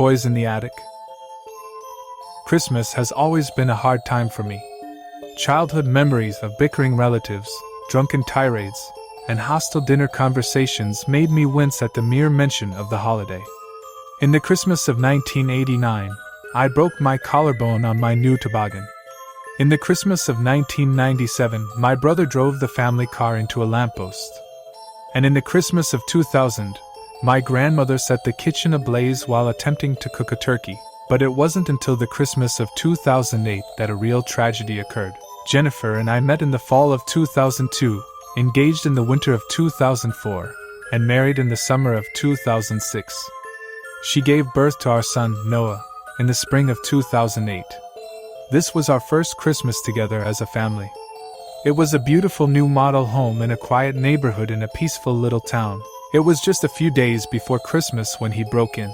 toys in the attic? Christmas has always been a hard time for me. Childhood memories of bickering relatives, drunken tirades, and hostile dinner conversations made me wince at the mere mention of the holiday. In the Christmas of 1989, I broke my collarbone on my new toboggan. In the Christmas of 1997, my brother drove the family car into a lamppost. And in the Christmas of 2000, my grandmother set the kitchen ablaze while attempting to cook a turkey. But it wasn't until the Christmas of 2008 that a real tragedy occurred. Jennifer and I met in the fall of 2002, engaged in the winter of 2004, and married in the summer of 2006. She gave birth to our son, Noah, in the spring of 2008. This was our first Christmas together as a family. It was a beautiful new model home in a quiet neighborhood in a peaceful little town. It was just a few days before Christmas when he broke in.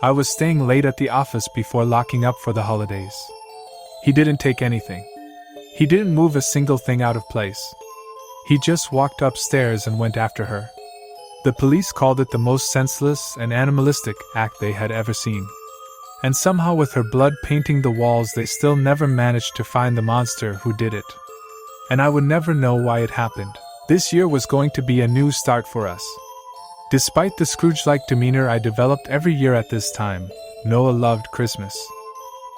I was staying late at the office before locking up for the holidays. He didn't take anything. He didn't move a single thing out of place. He just walked upstairs and went after her. The police called it the most senseless and animalistic act they had ever seen. And somehow, with her blood painting the walls, they still never managed to find the monster who did it. And I would never know why it happened. This year was going to be a new start for us. Despite the Scrooge-like demeanor I developed every year at this time, Noah loved Christmas.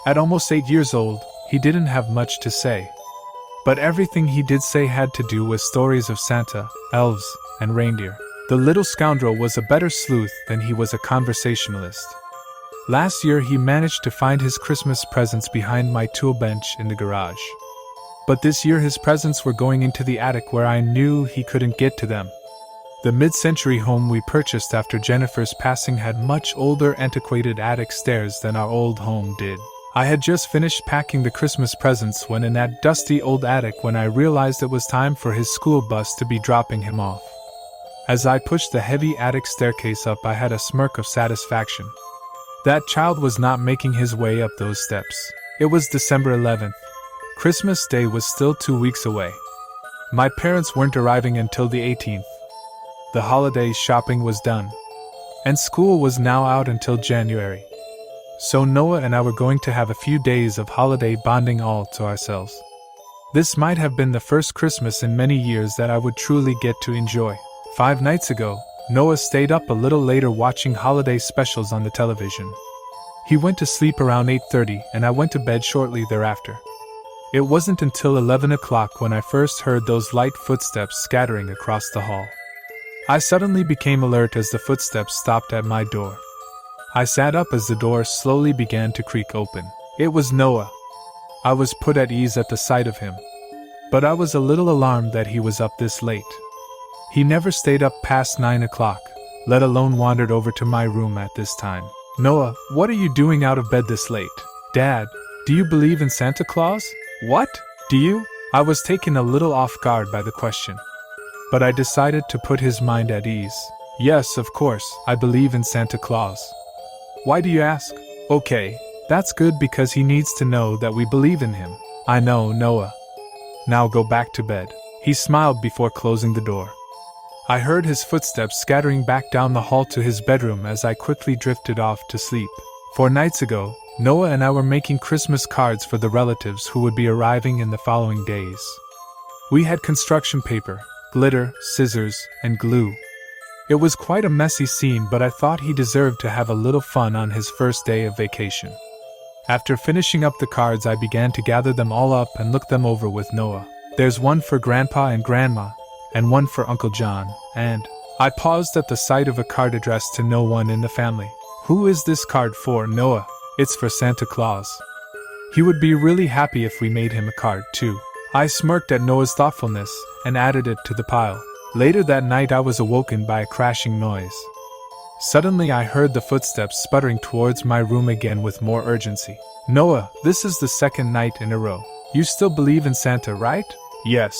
At almost 8 years old, he didn't have much to say. But everything he did say had to do with stories of Santa, elves, and reindeer. The little scoundrel was a better sleuth than he was a conversationalist. Last year he managed to find his Christmas presents behind my tool bench in the garage. But this year his presents were going into the attic where I knew he couldn't get to them. The mid-century home we purchased after Jennifer's passing had much older, antiquated attic stairs than our old home did. I had just finished packing the Christmas presents when in that dusty old attic when I realized it was time for his school bus to be dropping him off. As I pushed the heavy attic staircase up, I had a smirk of satisfaction. That child was not making his way up those steps. It was December 11th. Christmas Day was still 2 weeks away. My parents weren't arriving until the 18th. The holiday shopping was done, and school was now out until January. So Noah and I were going to have a few days of holiday bonding all to ourselves. This might have been the first Christmas in many years that I would truly get to enjoy. 5 nights ago, Noah stayed up a little later watching holiday specials on the television. He went to sleep around 8:30 and I went to bed shortly thereafter. It wasn't until 11 o'clock when I first heard those light footsteps scattering across the hall. I suddenly became alert as the footsteps stopped at my door. I sat up as the door slowly began to creak open. It was Noah. I was put at ease at the sight of him, but I was a little alarmed that he was up this late. He never stayed up past 9 o'clock, let alone wandered over to my room at this time. "Noah, what are you doing out of bed this late?" "Dad, do you believe in Santa Claus?" "What? Do you?" I was taken a little off guard by the question, but I decided to put his mind at ease. "Yes, of course, I believe in Santa Claus." "Why do you ask?" "Okay, that's good because he needs to know that we believe in him." "I know, Noah. Now go back to bed." He smiled before closing the door. I heard his footsteps scattering back down the hall to his bedroom as I quickly drifted off to sleep. 4 nights ago, Noah and I were making Christmas cards for the relatives who would be arriving in the following days. We had construction paper, glitter, scissors, and glue. It was quite a messy scene, but I thought he deserved to have a little fun on his first day of vacation. After finishing up the cards, I began to gather them all up and look them over with Noah. "There's one for Grandpa and Grandma, and one for Uncle John, and..." I paused at the sight of a card addressed to no one in the family. "Who is this card for, Noah?" "It's for Santa Claus. He would be really happy if we made him a card, too." I smirked at Noah's thoughtfulness and added it to the pile. Later that night I was awoken by a crashing noise. Suddenly I heard the footsteps sputtering towards my room again with more urgency. "Noah, this is the second night in a row. You still believe in Santa, right?" "Yes.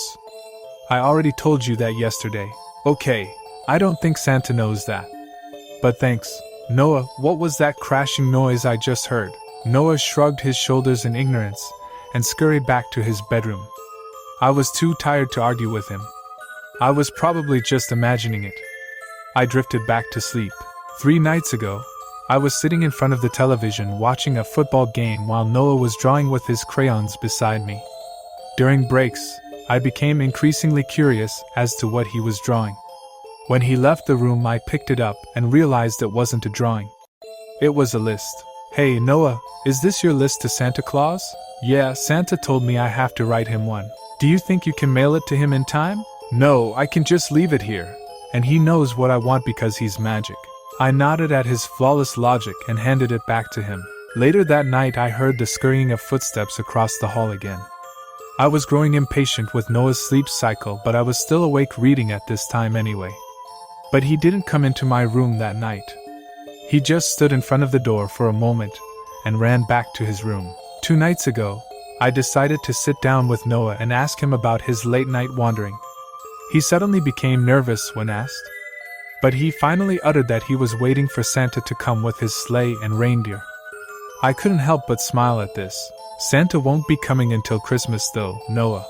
I already told you that yesterday." "Okay, I don't think Santa knows that. But thanks." "Noah, what was that crashing noise I just heard?" Noah shrugged his shoulders in ignorance and scurried back to his bedroom. I was too tired to argue with him. I was probably just imagining it. I drifted back to sleep. 3 nights ago, I was sitting in front of the television watching a football game while Noah was drawing with his crayons beside me. During breaks, I became increasingly curious as to what he was drawing. When he left the room, I picked it up and realized it wasn't a drawing. It was a list. "Hey Noah, is this your list to Santa Claus?" "Yeah, Santa told me I have to write him one. Do you think you can mail it to him in time?" "No, I can just leave it here. And he knows what I want because he's magic." I nodded at his flawless logic and handed it back to him. Later that night, I heard the scurrying of footsteps across the hall again. I was growing impatient with Noah's sleep cycle, but I was still awake reading at this time anyway. But he didn't come into my room that night. He just stood in front of the door for a moment and ran back to his room. 2 nights ago, I decided to sit down with Noah and ask him about his late-night wandering. He suddenly became nervous when asked, but he finally uttered that he was waiting for Santa to come with his sleigh and reindeer. I couldn't help but smile at this. "Santa won't be coming until Christmas though, Noah.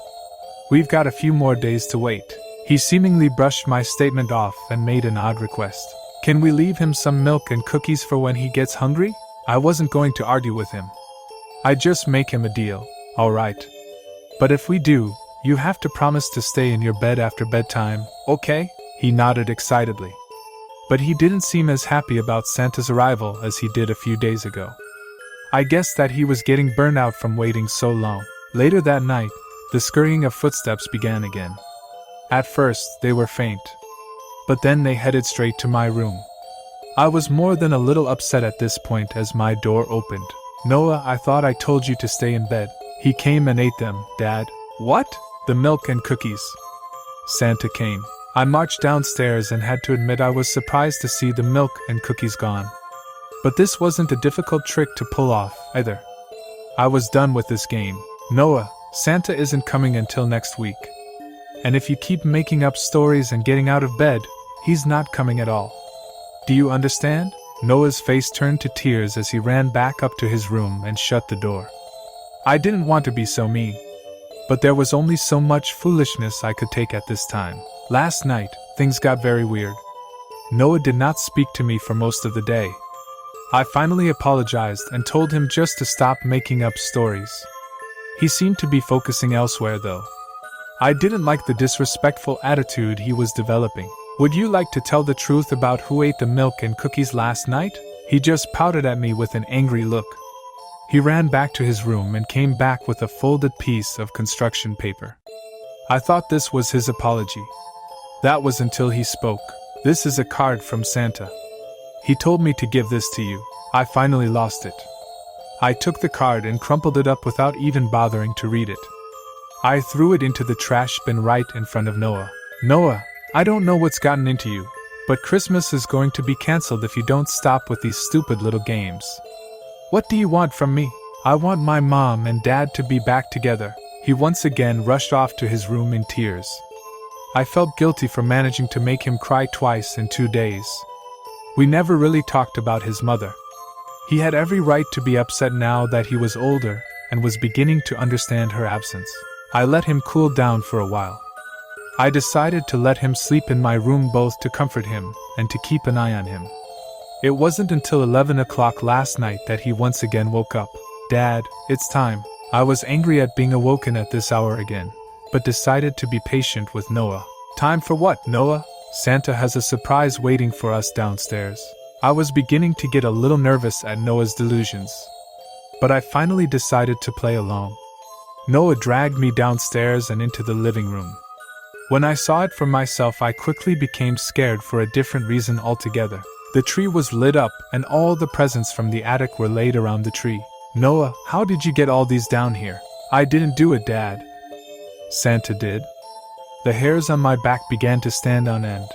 We've got a few more days to wait." He seemingly brushed my statement off and made an odd request. "Can we leave him some milk and cookies for when he gets hungry?" I wasn't going to argue with him. I'd just make him a deal. "All right. But if we do, you have to promise to stay in your bed after bedtime, okay?" He nodded excitedly. But he didn't seem as happy about Santa's arrival as he did a few days ago. I guessed that he was getting burned out from waiting so long. Later that night, the scurrying of footsteps began again. At first, they were faint. But then they headed straight to my room. I was more than a little upset at this point as my door opened. "Noah, I thought I told you to stay in bed." "He came and ate them, Dad." "What?" "The milk and cookies." Santa came. I marched downstairs and had to admit I was surprised to see the milk and cookies gone. But this wasn't a difficult trick to pull off, either. I was done with this game. "Noah, Santa isn't coming until next week. And if you keep making up stories and getting out of bed, he's not coming at all. Do you understand?" Noah's face turned to tears as he ran back up to his room and shut the door. I didn't want to be so mean, but there was only so much foolishness I could take at this time. Last night, things got very weird. Noah did not speak to me for most of the day. I finally apologized and told him just to stop making up stories. He seemed to be focusing elsewhere though. I didn't like the disrespectful attitude he was developing. "Would you like to tell the truth about who ate the milk and cookies last night?" He just pouted at me with an angry look. He ran back to his room and came back with a folded piece of construction paper. I thought this was his apology. That was until he spoke. "This is a card from Santa. He told me to give this to you." I finally lost it. I took the card and crumpled it up without even bothering to read it. I threw it into the trash bin right in front of Noah. "Noah, I don't know what's gotten into you, but Christmas is going to be cancelled if you don't stop with these stupid little games. What do you want from me?" "I want my mom and dad to be back together." He once again rushed off to his room in tears. I felt guilty for managing to make him cry twice in 2 days. We never really talked about his mother. He had every right to be upset now that he was older and was beginning to understand her absence. I let him cool down for a while. I decided to let him sleep in my room both to comfort him and to keep an eye on him. It wasn't until 11 o'clock last night that he once again woke up. "Dad, it's time." I was angry at being awoken at this hour again, but decided to be patient with Noah. "Time for what, Noah?" "Santa has a surprise waiting for us downstairs." I was beginning to get a little nervous at Noah's delusions, but I finally decided to play along. Noah dragged me downstairs and into the living room. When I saw it for myself, I quickly became scared for a different reason altogether. The tree was lit up and all the presents from the attic were laid around the tree. "Noah, how did you get all these down here?" "I didn't do it, Dad. Santa did." The hairs on my back began to stand on end.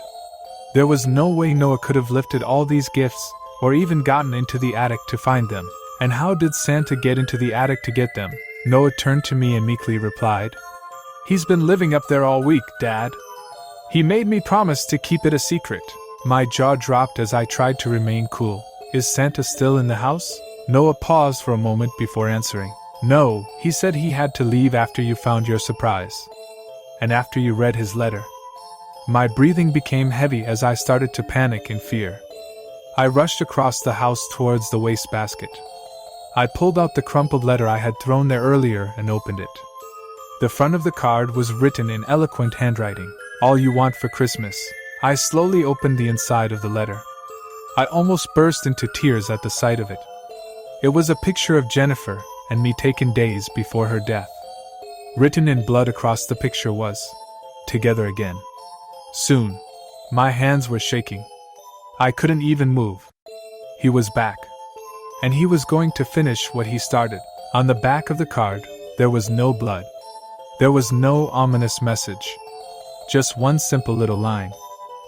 There was no way Noah could have lifted all these gifts, or even gotten into the attic to find them. And how did Santa get into the attic to get them? Noah turned to me and meekly replied, "He's been living up there all week, Dad. He made me promise to keep it a secret." My jaw dropped as I tried to remain cool. "Is Santa still in the house?" Noah paused for a moment before answering. "No, he said he had to leave after you found your surprise. And after you read his letter." My breathing became heavy as I started to panic in fear. I rushed across the house towards the wastebasket. I pulled out the crumpled letter I had thrown there earlier and opened it. The front of the card was written in eloquent handwriting, "All you want for Christmas." I slowly opened the inside of the letter. I almost burst into tears at the sight of it. It was a picture of Jennifer and me taken days before her death. Written in blood across the picture was, "Together again. Soon." My hands were shaking. I couldn't even move. He was back. And he was going to finish what he started. On the back of the card, there was no blood. There was no ominous message. Just one simple little line.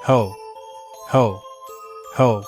Ho. Ho. Ho.